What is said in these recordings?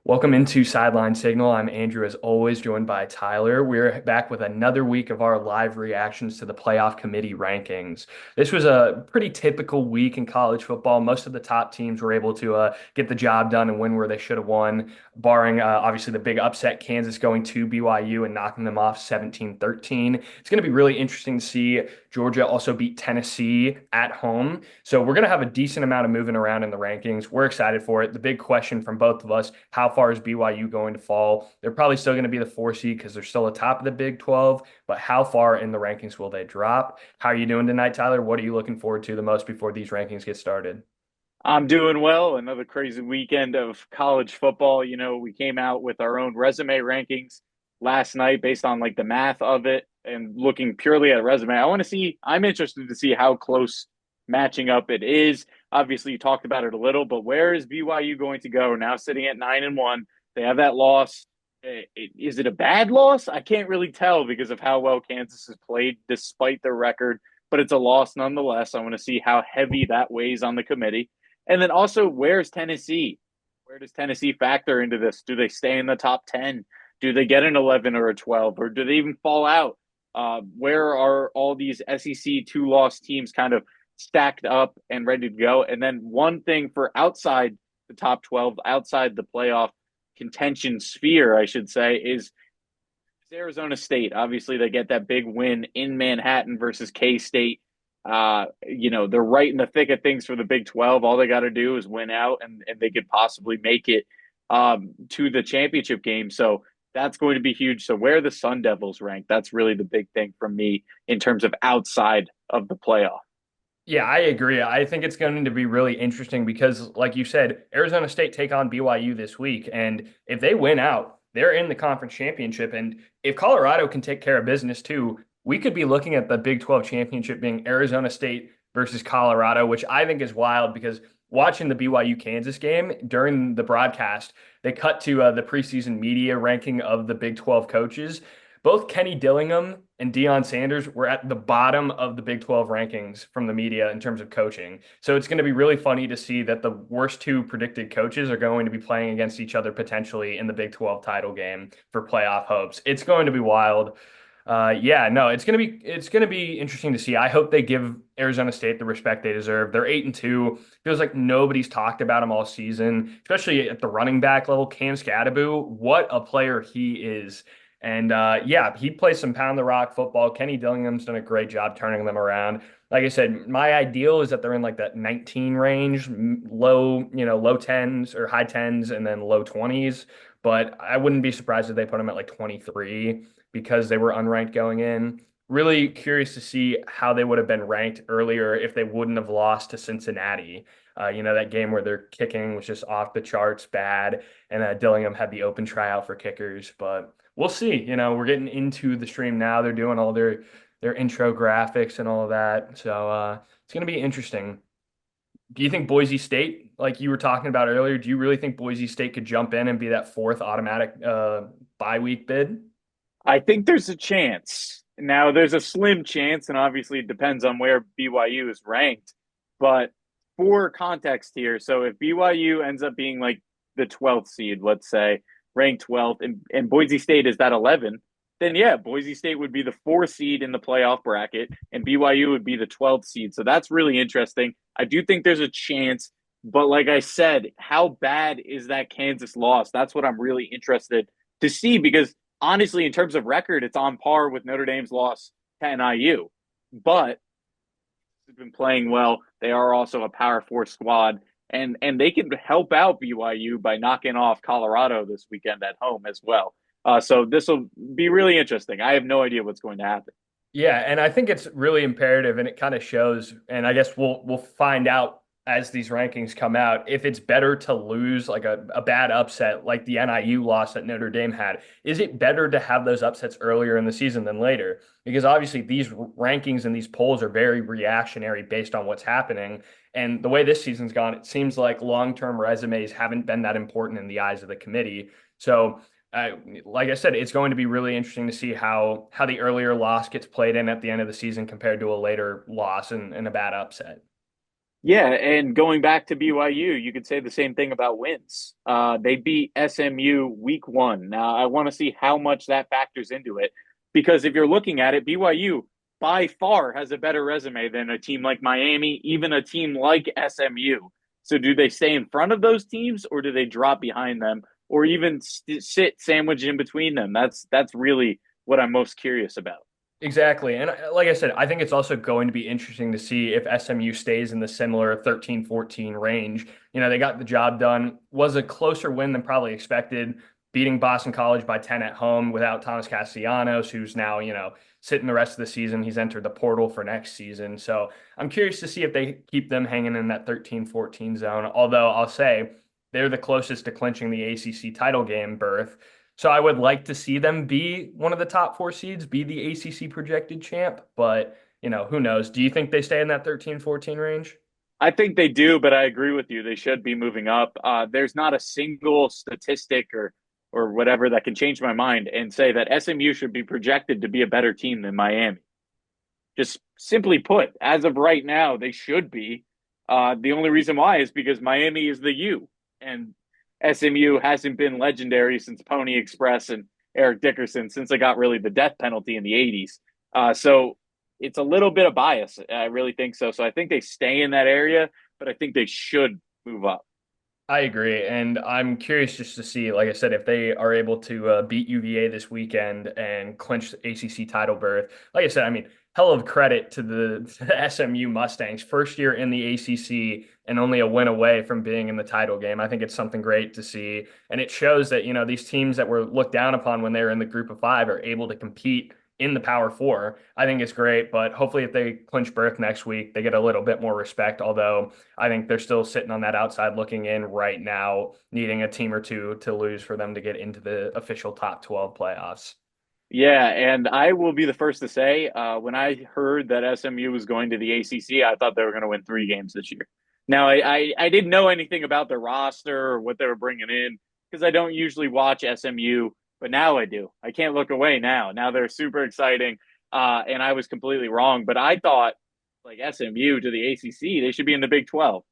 Welcome into Sideline Signal. I'm Andrew, as always, joined by Tyler. We're back with another week of our live reactions to the playoff committee rankings. This was a pretty typical week in college football. Most of the top teams were able to get the job done and win where they should have won, barring obviously the big upset, Kansas going to BYU and knocking them off 17-13. It's going to be really interesting to see Georgia also beat Tennessee at home. So we're going to have a decent amount of moving around in the rankings. We're excited for it. The big question from both of us, how far is BYU going to fall? They're probably still going to be the 4 seed because they're still atop of the Big 12, but how far in the rankings will they drop? How are you doing tonight, Tyler? What are you looking forward to the most before these rankings get started? I'm doing well. Another crazy weekend of college football. We came out with our own resume rankings last night based on like the math of it and looking purely at a resume. I'm interested to see how close matching up it is. Obviously, you talked about it a little, but where is BYU going to go now sitting at 9-1? They have that loss. Is it a bad loss? I can't really tell because of how well Kansas has played despite their record, but it's a loss nonetheless. I want to see how heavy that weighs on the committee. And then also, where's Tennessee? Where does Tennessee factor into this? Do they stay in the top 10? Do they get an 11 or a 12? Or do they even fall out? Where are all these SEC two-loss teams kind of stacked up and ready to go? And then one thing for outside the top 12, outside the playoff contention sphere, I should say, is Arizona State. Obviously, they get that big win in Manhattan versus K State. They're right in the thick of things for the Big 12. All they got to do is win out, and they could possibly make it to the championship game. So that's going to be huge. So where the Sun Devils rank, that's really the big thing from me in terms of outside of the playoff. Yeah, I agree. I think it's going to be really interesting because, like you said, Arizona State take on BYU this week. And if they win out, they're in the conference championship. And if Colorado can take care of business too, we could be looking at the Big 12 championship being Arizona State versus Colorado, which I think is wild because watching the BYU Kansas game during the broadcast, they cut to the preseason media ranking of the Big 12 coaches. Both Kenny Dillingham and Deion Sanders were at the bottom of the Big 12 rankings from the media in terms of coaching. So it's going to be really funny to see that the worst two predicted coaches are going to be playing against each other potentially in the Big 12 title game for playoff hopes. It's going to be wild. Yeah, no, it's gonna be interesting to see. I hope they give Arizona State the respect they deserve. They're 8-2. Feels like nobody's talked about them all season, especially at the running back level. Cam Scadaboo, what a player he is. And yeah, he plays some pound the rock football. Kenny Dillingham's done a great job turning them around. Like I said, my ideal is that they're in like that 19 range, low tens or high tens, and then low 20s. But I wouldn't be surprised if they put them at like 23 because they were unranked going in. Really curious to see how they would have been ranked earlier if they wouldn't have lost to Cincinnati. That game where their kicking was just off the charts bad, and Dillingham had the open tryout for kickers. But we'll see. We're getting into the stream now. They're doing all their intro graphics and all of that. So it's going to be interesting. Do you think Boise State, like you were talking about earlier, do you really think Boise State could jump in and be that fourth automatic bye week bid? I think there's a chance. Now, there's a slim chance, and obviously it depends on where BYU is ranked. But for context here, so if BYU ends up being like the 12th seed, let's say, ranked 12th, and Boise State is that 11, then yeah, Boise State would be the 4th seed in the playoff bracket, and BYU would be the 12th seed. So that's really interesting. I do think there's a chance. But like I said, how bad is that Kansas loss? That's what I'm really interested to see because honestly, in terms of record, it's on par with Notre Dame's loss to NIU. But they've been playing well. They are also a Power Four squad, and they can help out BYU by knocking off Colorado this weekend at home as well. So this will be really interesting. I have no idea what's going to happen. Yeah, and I think it's really imperative, and it kind of shows. And I guess we'll find out as these rankings come out if it's better to lose like a bad upset like the NIU loss that Notre Dame had. Is it better to have those upsets earlier in the season than later? Because obviously these rankings and these polls are very reactionary based on what's happening. And the way this season's gone, it seems like long-term resumes haven't been that important in the eyes of the committee. So like I said, it's going to be really interesting to see how the earlier loss gets played in at the end of the season compared to a later loss and a bad upset. Yeah, and going back to BYU, you could say the same thing about wins. They beat SMU week one. Now, I want to see how much that factors into it because if you're looking at it, BYU by far has a better resume than a team like Miami, even a team like SMU. So, do they stay in front of those teams or do they drop behind them or even sit sandwiched in between them? That's really what I'm most curious about. Exactly. And like I said, I think it's also going to be interesting to see if SMU stays in the similar 13-14 range. They got the job done. Was a closer win than probably expected, beating Boston College by 10 at home without Thomas Castellanos, who's now, sitting the rest of the season. He's entered the portal for next season. So I'm curious to see if they keep them hanging in that 13-14 zone. Although I'll say they're the closest to clinching the ACC title game berth. So I would like to see them be one of the top four seeds, be the ACC projected champ, but who knows? Do you think they stay in that 13-14 range? I think they do, but I agree with you. They should be moving up. There's not a single statistic or whatever that can change my mind and say that SMU should be projected to be a better team than Miami. Just simply put, as of right now, they should be. The only reason why is because Miami is the U, and SMU hasn't been legendary since Pony Express and Eric Dickerson since they got really the death penalty in the 80s. So it's a little bit of bias. I really think so. So I think they stay in that area, but I think they should move up. I agree, and I'm curious just to see, like I said, if they are able to beat UVA this weekend and clinch the ACC title berth. Like I said, I mean, hell of credit to the SMU Mustangs, first year in the ACC and only a win away from being in the title game. I think it's something great to see, and it shows that these teams that were looked down upon when they were in the Group of Five are able to compete in the Power Four. I think it's great, but hopefully, if they clinch berth next week, they get a little bit more respect. Although I think they're still sitting on that outside looking in right now, needing a team or two to lose for them to get into the official top 12 playoffs. Yeah, and I will be the first to say, when I heard that SMU was going to the ACC, I thought they were going to win 3 games this year. Now, I didn't know anything about their roster or what they were bringing in because I don't usually watch SMU, but now I do. I can't look away now. Now they're super exciting, and I was completely wrong. But I thought, like SMU to the ACC, they should be in the Big 12.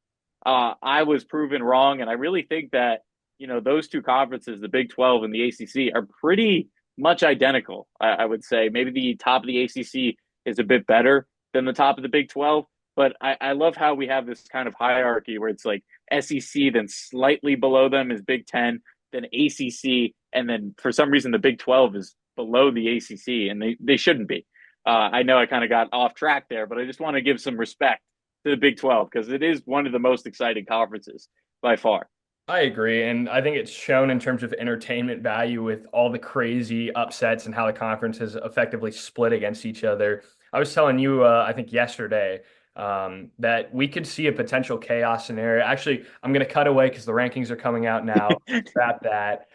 I was proven wrong, and I really think that those two conferences, the Big 12 and the ACC, are pretty much identical. I would say maybe the top of the ACC is a bit better than the top of the Big 12, but I love how we have this kind of hierarchy where it's like SEC, then slightly below them is Big 10, then ACC, and then for some reason the Big 12 is below the ACC, and they shouldn't be. I know I kind of got off track there, but I just want to give some respect to the Big 12 because it is one of the most exciting conferences by far. I agree. And I think it's shown in terms of entertainment value with all the crazy upsets and how the conference has effectively split against each other. I was telling you, I think yesterday, that we could see a potential chaos scenario. Actually, I'm going to cut away because the rankings are coming out now. Scrap that.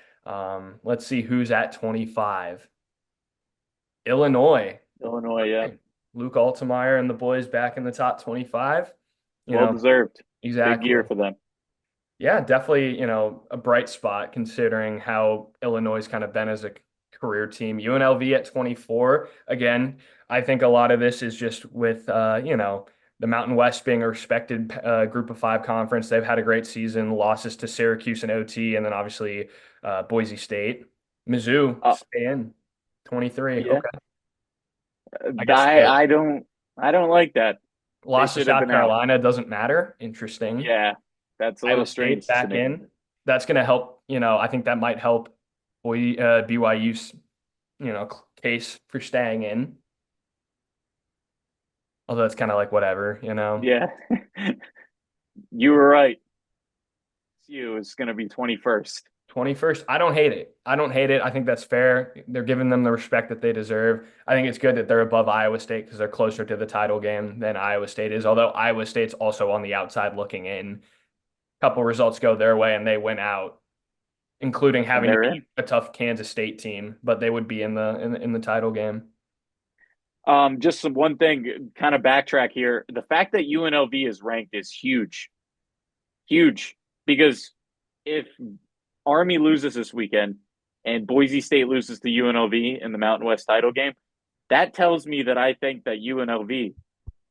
Let's see who's at 25. Illinois. Illinois, yeah, Luke Altmaier and the boys back in the top 25. You well know, deserved. Big exactly. year for them. Yeah, definitely, a bright spot considering how Illinois has kind of been as a career team. UNLV at 24. Again, I think a lot of this is just with, the Mountain West being a respected group of five conference. They've had a great season, losses to Syracuse and OT, and then obviously Boise State. Mizzou, Uh, stay in 23. yeah, Okay. I guess I don't like that. They loss to should have South been out. Carolina doesn't matter. Interesting. Yeah, that's a Iowa little State strange to back me. in. That's going to help. I think that might help BYU's, case for staying in. Although it's kind of like whatever. Yeah, you were right. You is going to be 21st. 21st. I don't hate it. I don't hate it. I think that's fair. They're giving them the respect that they deserve. I think it's good that they're above Iowa State because they're closer to the title game than Iowa State is. Although Iowa State's also on the outside looking in. A couple results go their way and they win out, including And having to they're in. beat a tough Kansas State team, but they would be in the title game. Just some one thing, kind of backtrack here. The fact that UNLV is ranked is huge, huge. Because if Army loses this weekend and Boise State loses to UNLV in the Mountain West title game, that tells me that I think that UNLV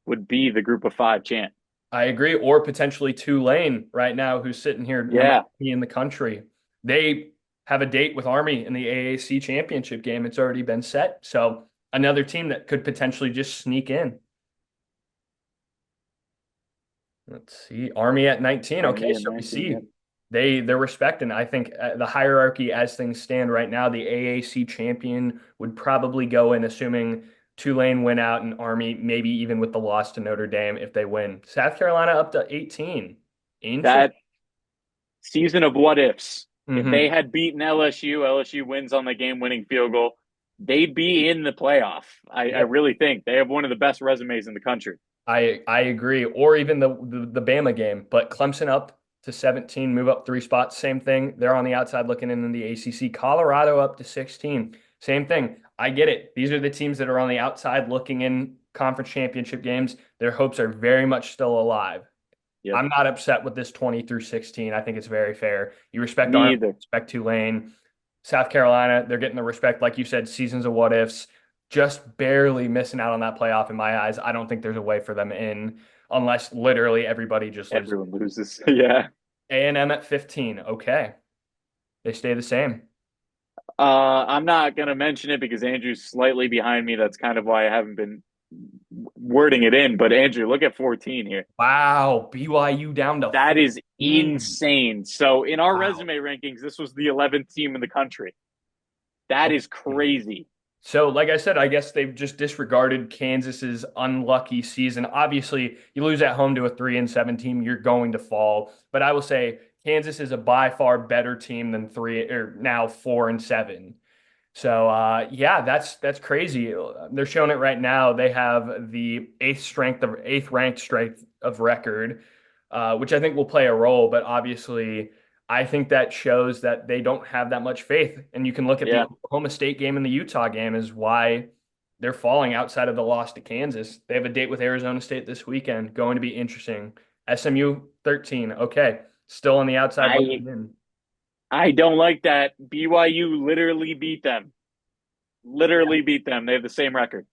would be the Group of Five champ. I agree. Or potentially Tulane right now, who's sitting here number Yeah, 20 in the country. They have a date with Army in the AAC championship game. It's already been set. So another team that could potentially just sneak in. Let's see. Army at 19. Okay, Army in so we 19. see Yep. they're respecting. I think the hierarchy as things stand right now, the AAC champion would probably go in, assuming Tulane win out and Army, maybe even with the loss to Notre Dame if they win. South Carolina up to 18. Interesting. That season of what ifs. If they Hmm. had beaten LSU, LSU wins on the game winning field goal, they'd be in the playoff. I Yep. really think they have one of the best resumes in the country. I agree. Or even the Bama game, but Clemson up to 17, move up 3 spots. Same thing. They're on the outside looking in the ACC. Colorado up to 16. Same thing. I get it. These are the teams that are on the outside looking in conference championship games. Their hopes are very much still alive. Yep. I'm not upset with this 20 through 16. I think it's very fair. You respect Me Army, either. respect Tulane. South Carolina, they're getting the respect, like you said, seasons of what ifs, just barely missing out on that playoff in my eyes. I don't think there's a way for them in unless literally everybody just lives. Everyone loses. Yeah. A&M at 15. Okay. They stay the same. I'm not going to mention it because Andrew's slightly behind me. That's kind of why I haven't been wording it in. But Andrew, look at 14 here. Wow. BYU down to That is 14. insane. So in our Wow. resume rankings, this was the 11th team in the country. That is Okay. crazy. So, like I said, I guess they've just disregarded Kansas's unlucky season. Obviously, you lose at home to a 3-7 team, you're going to fall. But I will say Kansas is a by far better team than three or now 4-7. So yeah, that's crazy. They're showing it right now. They have the eighth ranked strength of record, which I think will play a role. But obviously, I think that shows that they don't have that much faith. And you can look at the Yeah, Oklahoma State game and the Utah game is why they're falling outside of the loss to Kansas. They have a date with Arizona State this weekend. Going to be interesting. SMU 13. Okay, still on the outside I looking in. I don't like that. BYU literally beat them. Literally beat them. They have the same record.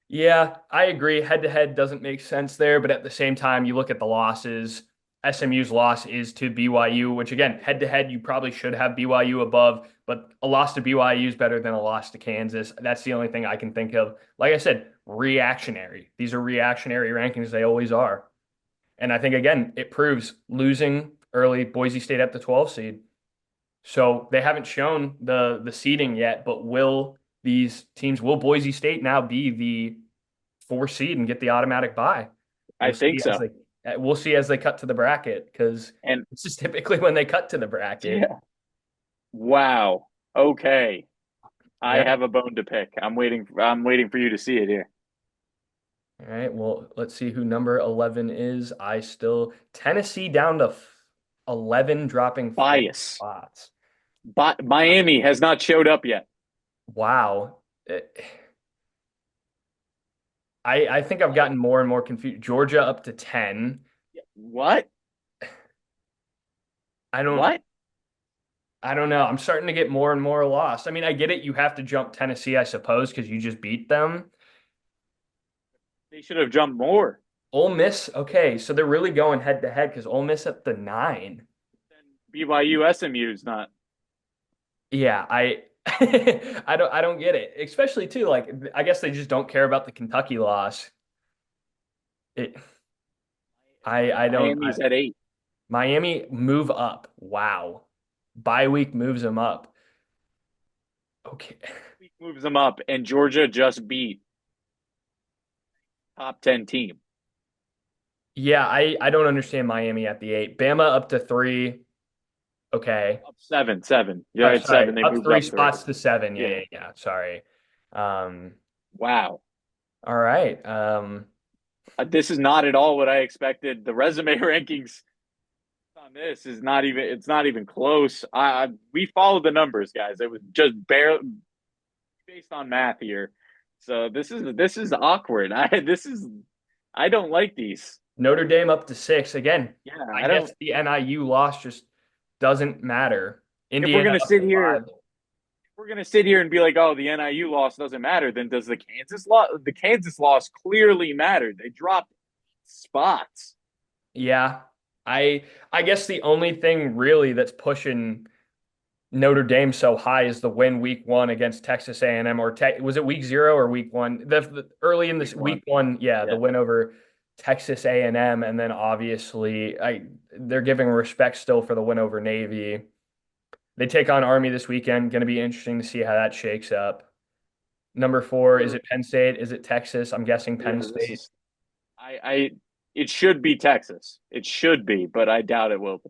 Yeah, I agree. Head to head doesn't make sense there, but at the same time, you look at the losses. SMU's loss is to BYU, which again, head to head, you probably should have BYU above, but a loss to BYU is better than a loss to Kansas. That's the only thing I can think of. Like I said, reactionary. These are reactionary rankings. They always are. And I think, again, it proves losing early Boise State at the 12 seed. So they haven't shown the seeding yet, but will Boise State now be the 4 seed and get the automatic bye? I We'll think see as so. they cut to the bracket because And this is typically when they cut to the bracket. yeah, wow. Okay. I Yeah. have a bone to pick. I'm waiting for you to see it here. All right. Well, let's see who number 11 is. I still Tennessee down to 11, dropping Bias. spots. But Miami has not showed up yet. Wow. I think I've Like gotten more and more confused. Georgia up to 10. what? I don't What? I don't know. I'm starting to get more and more lost. I mean, I get it. You have to jump Tennessee, I suppose, because you just beat them. They should have jumped more. Ole Miss, okay, so they're really going head to head because Ole Miss at the 9. BYU SMU is not. Yeah, I I don't get it. Especially too, like I guess they just don't care about the Kentucky loss. It I don't Miami's at 8. Miami move up. Wow. Bye week moves them up. Okay. Moves them up, and Georgia just beat top 10 team. Yeah, I don't understand Miami at the 8. Bama up to 3. Okay. Up 7, 7. Yeah, Oh, it's sorry. 7. They Up moved three up 3. spots to 7. Yeah, Yeah. yeah, yeah. Sorry. Um, Wow. all right. This is not at all what I expected. The resume rankings on this is not even it's not even close. We followed the numbers, guys. It was just barely based on math here. So this is awkward. I don't like these. Notre Dame up to 6. Again, Yeah, I I don't guess the NIU loss just doesn't matter. if we're Indiana gonna up sit to here 5. if we're gonna sit here and be like, oh, the NIU loss doesn't matter, then does the Kansas loss clearly mattered. They dropped spots. Yeah. I I guess the only thing really that's pushing Notre Dame so high is the win week one against Texas A&M, or was it week zero or week one? Early in this Week one. week one, yeah, the Yeah. win over Texas A&M, and then obviously they're giving respect still for the win over Navy. They take on Army this weekend. Going to be interesting to see how that shakes up. Number four, is it Penn State? Is it Texas? I'm guessing Penn Yeah, this State. is I it should be Texas. It should be, but I doubt it will be.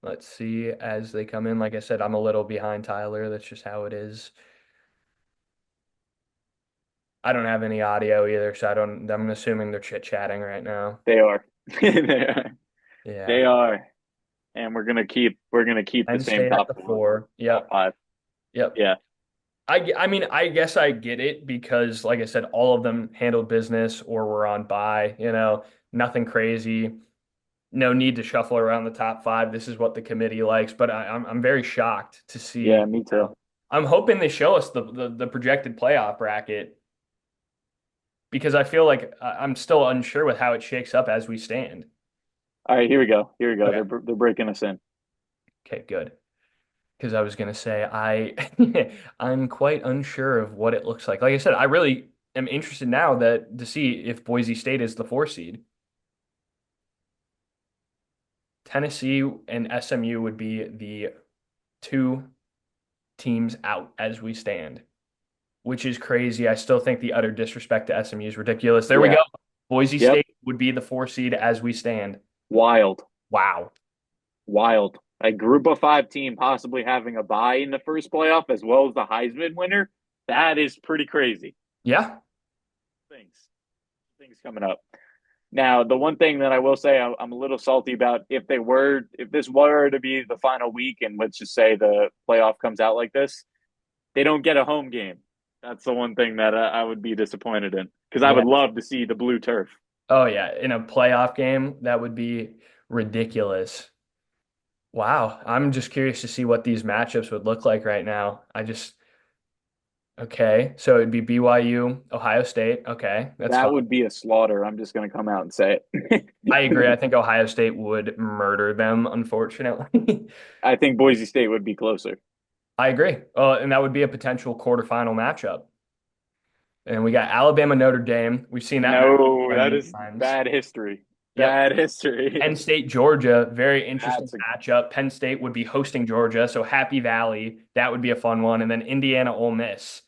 Let's see as they come in. Like I said, I'm a little behind Tyler. That's just how it is. I don't have any audio either, so I don't. I'm assuming they're chit chatting right now. They are. They are. They Yeah, are. And we're gonna keep the Penn same State at top the four, four. top Yep, five. yep. Yeah. I mean, I guess I get it because, like I said, all of them handled business or were on bye. Nothing crazy. No need to shuffle around the top five. This is what the committee likes. But I'm very shocked to Yeah, see. me too. I'm hoping they show us the projected playoff bracket because I feel like I'm still unsure with how it shakes up as we stand. All right, here we go. Here we go. Okay. They're breaking us in. Okay, good. Because I was gonna say I'm quite unsure of what it looks like. Like I said, I really am interested now that to see if Boise State is the four seed. Tennessee and SMU would be the two teams out as we stand, which is crazy. I still think the utter disrespect to SMU is ridiculous. There we go. Yeah. Boise Yep. State would be the four seed as we stand. Wild. Wow. Wild. A group of five team possibly having a bye in the first playoff as well as the Heisman winner. That is pretty crazy. Yeah. Things. Things coming up. Now, the one thing that I will say I'm a little salty about if this were to be the final week and let's just say the playoff comes out like this, they don't get a home game. That's the one thing that I would be disappointed in because I Yeah. would love to see the blue turf. Oh yeah. In a playoff game, that would be ridiculous. Wow. I'm just curious to see what these matchups would look like right now. Okay. So it'd be BYU, Ohio State. Okay. That's That fine. would be a slaughter. I'm just going to come out and say it. I agree. I think Ohio State would murder them, unfortunately. I think Boise State would be closer. I agree. And that would be a potential quarterfinal matchup. And we got Alabama, Notre Dame. We've seen that match No, that plenty of is times. bad history. Yep. Bad history. Penn State, Georgia, very interesting That's a matchup. Penn State would be hosting Georgia, so Happy Valley, that would be a fun one. And then Indiana, Ole Miss.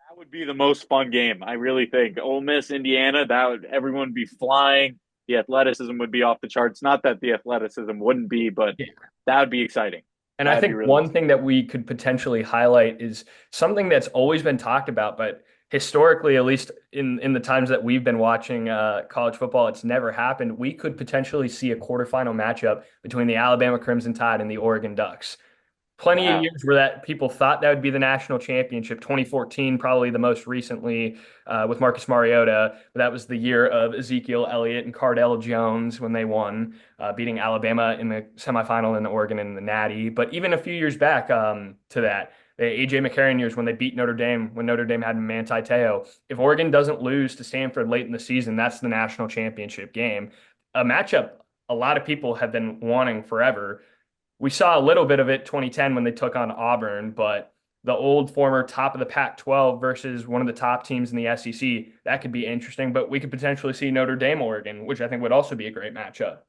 That would be the most fun game. I really think Ole Miss, Indiana. That would everyone would be flying. The athleticism would be off the charts. Not that the athleticism wouldn't be, but that would be exciting. And I That'd be think really one exciting. thing that we could potentially highlight is something that's always been talked about, but historically, at least in the times that we've been watching college football, it's never happened. We could potentially see a quarterfinal matchup between the Alabama Crimson Tide and the Oregon Ducks. Plenty of Wow. years where that people thought that would be the national championship. 2014, probably the most recently with Marcus Mariota. But that was the year of Ezekiel Elliott and Cardell Jones when they won, beating Alabama in the semifinal and Oregon in the Natty. But even a few years back to that, the AJ McCarron years when they beat Notre Dame, when Notre Dame had Manti Te'o. If Oregon doesn't lose to Stanford late in the season, that's the national championship game. A matchup a lot of people have been wanting forever. We saw a little bit of it 2010 when they took on Auburn, but the old former top of the Pac-12 versus one of the top teams in the SEC, that could be interesting. But we could potentially see Notre Dame, Oregon, which I think would also be a great matchup.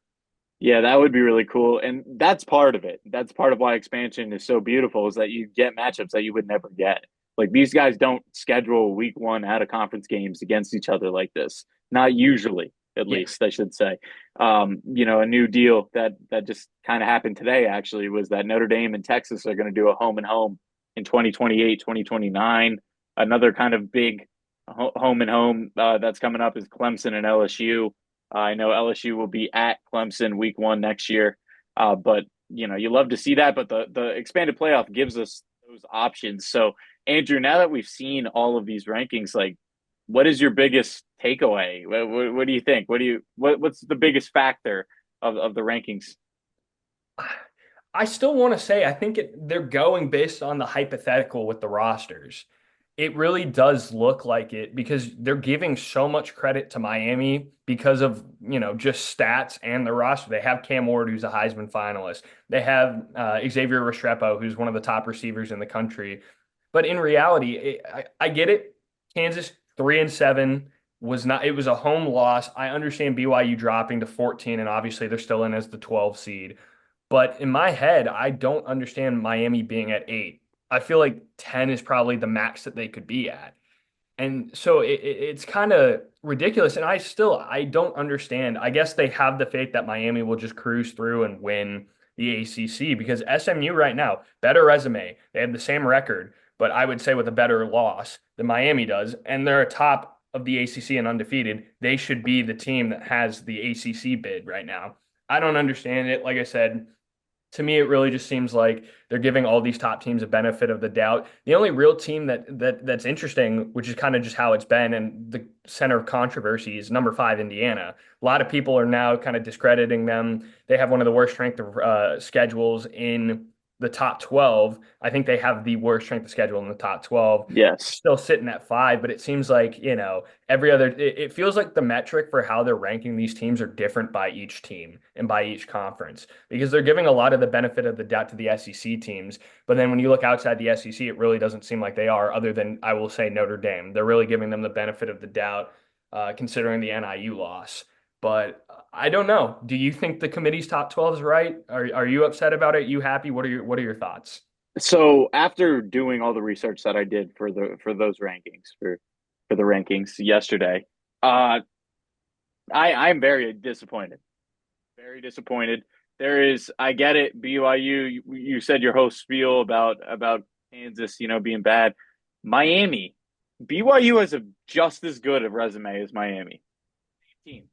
Yeah, that would be really cool. And that's part of it. That's part of why expansion is so beautiful is that you get matchups that you would never get. Like these guys don't schedule week one out of conference games against each other like this. Not usually, at Yeah. least I should say. A new deal that just kind of happened today actually was that Notre Dame and Texas are going to do a home and home in 2028, 2029. Another kind of big home and home that's coming up is Clemson and LSU. I know LSU will be at Clemson week one next year, but you love to see that. But the expanded playoff gives us those options. So Andrew, now that we've seen all of these rankings, like, what is your biggest takeaway? What do you think? What's the biggest factor of the rankings? I still want to say I think they're going based on the hypothetical with the rosters. It really does look like it because they're giving so much credit to Miami because of, just stats and the roster. They have Cam Ward, who's a Heisman finalist. They have Xavier Restrepo, who's one of the top receivers in the country. But in reality, I get it. Kansas 3-7 was not, it was a home loss. I understand BYU dropping to 14, and obviously they're still in as the 12 seed. But in my head, I don't understand Miami being at 8. I feel like 10 is probably the max that they could be at. And so it's kind of ridiculous. And I don't understand. I guess they have the faith that Miami will just cruise through and win the ACC because SMU right now, better resume. They have the same record, but I would say with a better loss than Miami does. And they're atop of the ACC and undefeated. They should be the team that has the ACC bid right now. I don't understand it. Like I said, to me, it really just seems like they're giving all these top teams a benefit of the doubt. The only real team that's interesting, which is kind of just how it's been, and the center of controversy is number 5 Indiana. A lot of people are now kind of discrediting them. They have one of the worst strength of schedules in the top 12. I think they have the worst strength of schedule in the top 12. Yes. Still sitting at 5, but it seems like, every other, it feels like the metric for how they're ranking these teams are different by each team and by each conference because they're giving a lot of the benefit of the doubt to the SEC teams. But then when you look outside the SEC, it really doesn't seem like they are, other than I will say Notre Dame. They're really giving them the benefit of the doubt, considering the NIU loss. But I don't know. Do you think the committee's top 12 is right? Are you upset about it? You happy? What are your thoughts? So after doing all the research that I did for those rankings for the rankings yesterday, I'm very disappointed. Very disappointed. I get it. BYU, you said your whole spiel about Kansas, being bad. Miami, BYU has a just as good a resume as Miami team.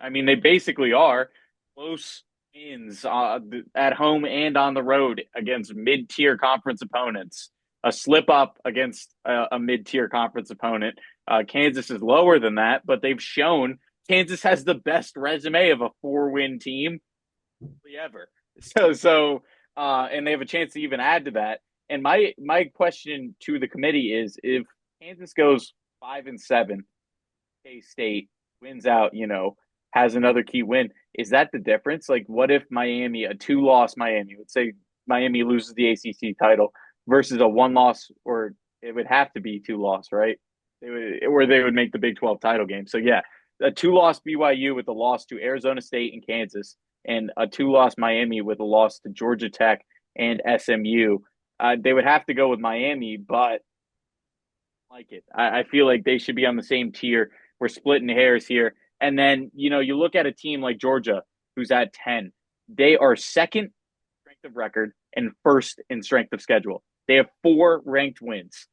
I mean, they basically are close wins at home and on the road against mid-tier conference opponents. A slip up against a mid-tier conference opponent. Kansas is lower than that, but they've shown Kansas has the best resume of a 4-win team ever. And they have a chance to even add to that. And my question to the committee is, if Kansas goes 5-7, K State wins out, has another key win. Is that the difference? Like, what if Miami, a 2-loss Miami, let's say Miami loses the ACC title versus a 1-loss, or it would have to be 2-loss, right? They would make the Big 12 title game. So yeah, a 2-loss BYU with a loss to Arizona State and Kansas, and a 2-loss Miami with a loss to Georgia Tech and SMU. They would have to go with Miami, but like it. I feel like they should be on the same tier. We're splitting hairs here. And then, you look at a team like Georgia, who's at 10. They are second in strength of record and first in strength of schedule. They have 4 ranked wins.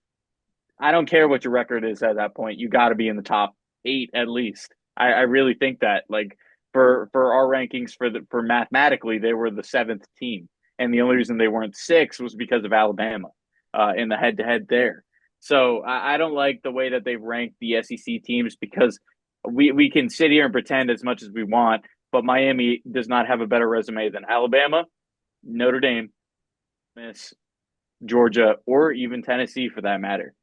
I don't care what your record is at that point. You got to be in the top 8 at least. I really think that. Like, for our rankings, for mathematically, they were the 7th team. And the only reason they weren't 6 was because of Alabama in the head-to-head there. So I don't like the way that they've ranked the SEC teams because we can sit here and pretend as much as we want, but Miami does not have a better resume than Alabama, Notre Dame, Miss, Georgia, or even Tennessee for that matter.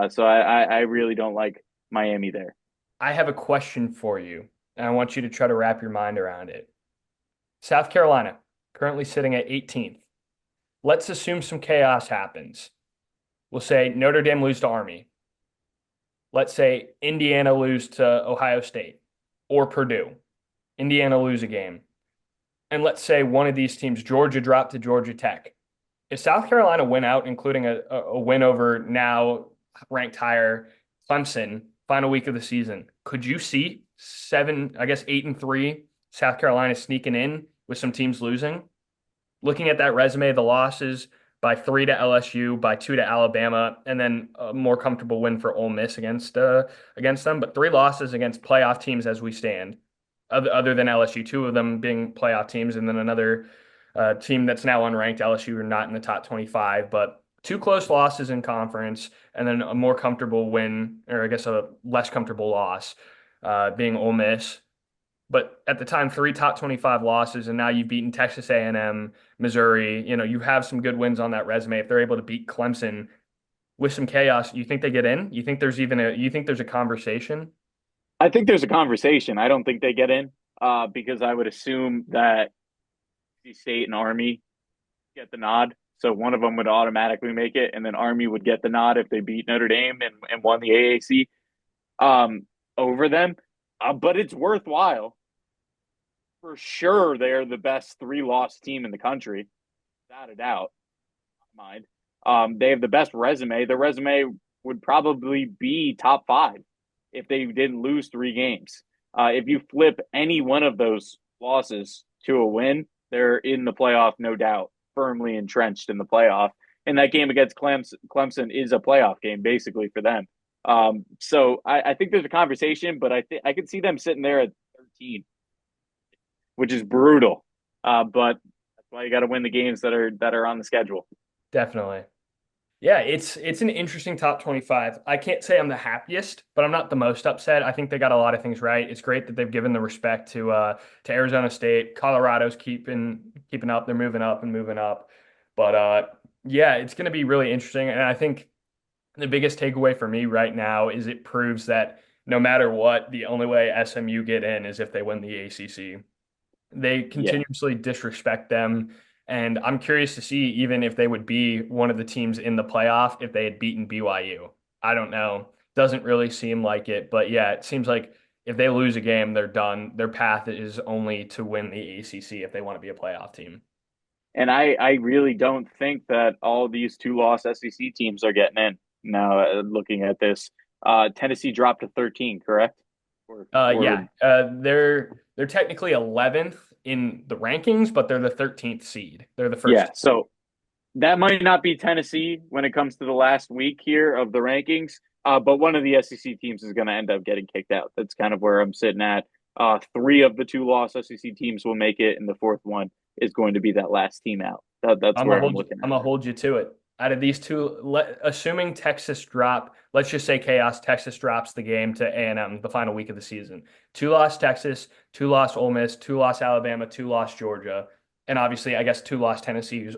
So I really don't like Miami there. I have a question for you, and I want you to try to wrap your mind around it. South Carolina, currently sitting at 18th. Let's assume some chaos happens. We'll say Notre Dame lose to Army. Let's say Indiana lose to Ohio State or Purdue. Indiana lose a game. And let's say one of these teams, Georgia, drop to Georgia Tech. If South Carolina win out, including a win over now ranked higher Clemson, final week of the season, could you see 8-3 South Carolina sneaking in with some teams losing? Looking at that resume, the losses by 3 to LSU, by 2 to Alabama, and then a more comfortable win for Ole Miss against them. But 3 losses against playoff teams as we stand, other than LSU, 2 of them being playoff teams, and then another team that's now unranked. LSU are not in the top 25, but 2 close losses in conference, and then a more comfortable win, or I guess a less comfortable loss, being Ole Miss. But at the time, 3 top 25 losses, and now you've beaten Texas A&M, Missouri. You have some good wins on that resume. If they're able to beat Clemson, with some chaos, you think they get in? You think there's a conversation? I think there's a conversation. I don't think they get in because I would assume that Boise State and Army get the nod. So one of them would automatically make it, and then Army would get the nod if they beat Notre Dame and won the AAC over them. But it's worthwhile. For sure, they're the best three-loss team in the country, without a doubt. Mind. They have the best resume. The resume would probably be top five if they didn't lose three games. If you flip any one of those losses to a win, they're in the playoff, no doubt, firmly entrenched in the playoff. And that game against Clemson is a playoff game, basically, for them. So I think there's a conversation, but I could see them sitting there at 13, which is brutal. But that's why you got to win the games that are on the schedule. Definitely. Yeah, it's an interesting top 25. I can't say I'm the happiest, but I'm not the most upset. I think they got a lot of things right. It's great that they've given the respect to Arizona State. Colorado's keeping up. They're moving up and moving up. But yeah, it's going to be really interesting. And I think the biggest takeaway for me right now is it proves that no matter what, the only way SMU get in is if they win the ACC. They Yeah. continuously disrespect them. And I'm curious to see even if they would be one of the teams in the playoff if they had beaten BYU. I don't know. Doesn't really seem like it. But yeah, it seems like if they lose a game, they're done. Their path is only to win the ACC if they want to be a playoff team. And I really don't think that all these two-loss SEC teams are getting in. Now, looking at this, Tennessee dropped to 13, correct? Or Yeah, they're technically 11th in the rankings, but they're the 13th seed. They're the yeah. first. So that might not be Tennessee when it comes to the last week here of the rankings, but one of the SEC teams is going to end up getting kicked out. That's kind of where I'm sitting at. Three of the two-loss SEC teams will make it, and the fourth one is going to be that last team out. That's where I'm looking I'm at gonna it. hold you to it. Out of these two, assuming Texas drop, let's just say chaos, Texas drops the game to A&M the final week of the season. Two loss Texas, two loss Ole Miss, two loss Alabama, two loss Georgia, and obviously I guess two loss Tennessee, who's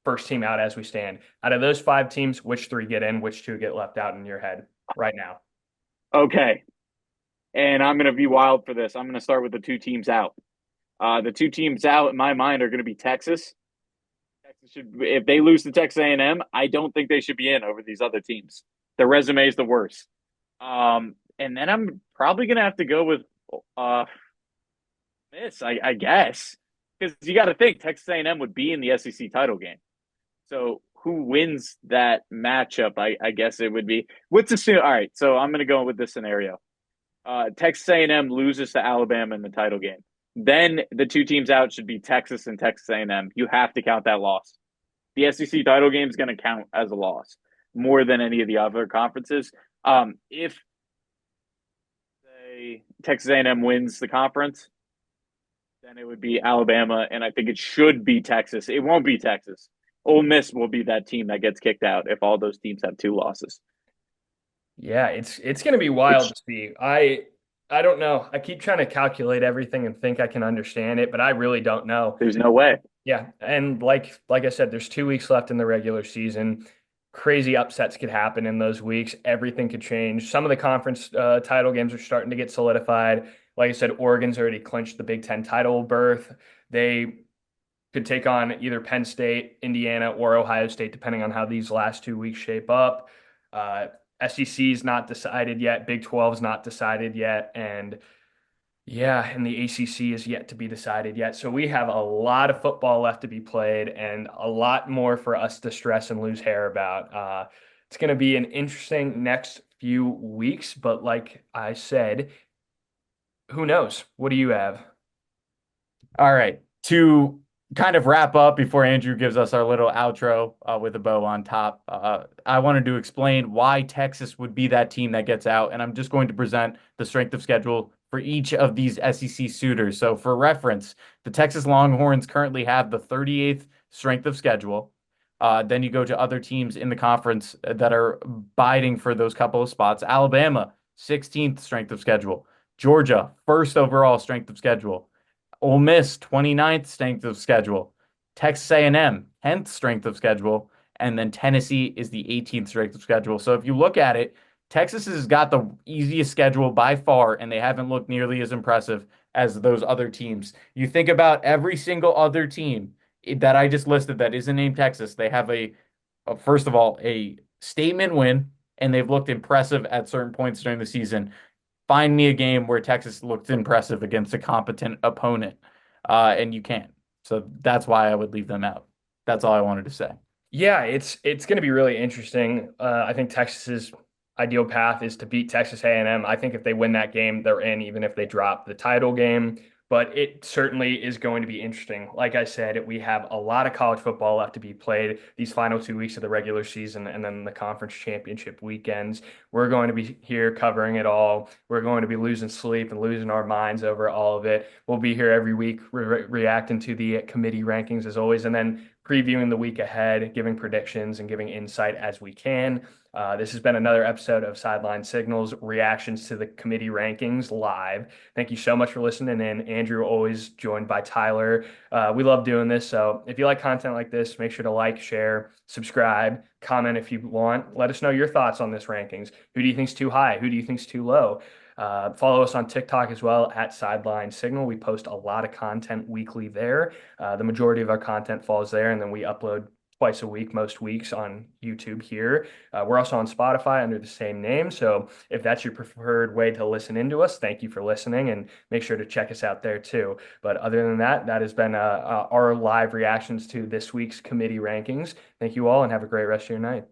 first team out as we stand. Out of those five teams, which three get in, which two get left out in your head right now? Okay, and I'm going to be wild for this. I'm going to start with the two teams out. The two teams out in my mind are going to be Texas. Texas should, if they lose to Texas A&M, I don't think they should be in over these other teams. Their resume is the worst. And then I'm probably going to have to go with uh, Miss, I guess, because you got to think Texas A&M would be in the SEC title game. So who wins that matchup? I guess it would be. What's the all right? So I'm going to go with this scenario. Texas A&M loses to Alabama in the title game. Then the two teams out should be Texas and Texas A&M. You have to count that loss. The SEC title game is going to count as a loss more than any of the other conferences. If say Texas A&M wins the conference, then it would be Alabama, and I think it should be Texas. It won't be Texas. Ole Miss will be that team that gets kicked out if all those teams have two losses. Yeah, it's going to be wild Which to see. I don't know. I keep trying to calculate everything and think I can understand it, but I really don't know. there's no way. Yeah, and like I said, there's 2 weeks left in the regular season. Crazy upsets could happen in those weeks. Everything could change. Some of the conference title games are starting to get solidified. Like I said, Oregon's already clinched the Big Ten title berth. They could take on either Penn State, Indiana, or Ohio State, depending on how these last 2 weeks shape up. SEC is not decided yet. Big 12 is not decided yet. And yeah, and the ACC is yet to be decided yet. So we have a lot of football left to be played and a lot more for us to stress and lose hair about. It's going to be an interesting next few weeks, but like I said, who knows? What do you have? All right. To kind of wrap up before Andrew gives us our little outro with a bow on top, I wanted to explain why Texas would be that team that gets out. And I'm just going to present the strength of schedule for each of these SEC suitors. So, for reference, the Texas Longhorns currently have the 38th strength of schedule. Then you go to other teams in the conference that are biting for those couple of spots. Alabama, 16th strength of schedule. Georgia, first overall strength of schedule. Ole Miss, 29th strength of schedule. Texas A&M, 10th strength of schedule. and then Tennessee is the 18th strength of schedule. So if you look at it, Texas has got the easiest schedule by far, and they haven't looked nearly as impressive as those other teams. You think about every single other team that I just listed that isn't named Texas, they have first of all, a statement win, and they've looked impressive at certain points during the season. Find me a game where Texas looked impressive against a competent opponent, and you can't. So that's why I would leave them out. That's all I wanted to say. Yeah, it's going to be really interesting. I think Texas's ideal path is to beat Texas A&M. I think if they win that game, they're in, even if they drop the title game. But it certainly is going to be interesting. Like I said, we have a lot of college football left to be played these final 2 weeks of the regular season and then the conference championship weekends. We're going to be here covering it all. We're going to be losing sleep and losing our minds over all of it. We'll be here every week reacting to the committee rankings as always, and then previewing the week ahead, giving predictions and giving insight as we can. This has been another episode of Sideline Signals, reactions to the committee rankings live. Thank you so much for listening in. Andrew, always joined by Tyler. We love doing this. So if you like content like this, make sure to like, share, subscribe, comment if you want. Let us know your thoughts on this rankings. Who do you think's too high? Who do you think's too low? Follow us on TikTok as well at Sideline Signal. We post a lot of content weekly there. The majority of our content falls there, and then we upload twice a week, most weeks on YouTube here. We're also on Spotify under the same name. So if that's your preferred way to listen into us, thank you for listening, and make sure to check us out there too. But other than that, that has been our live reactions to this week's committee rankings. Thank you all, and have a great rest of your night.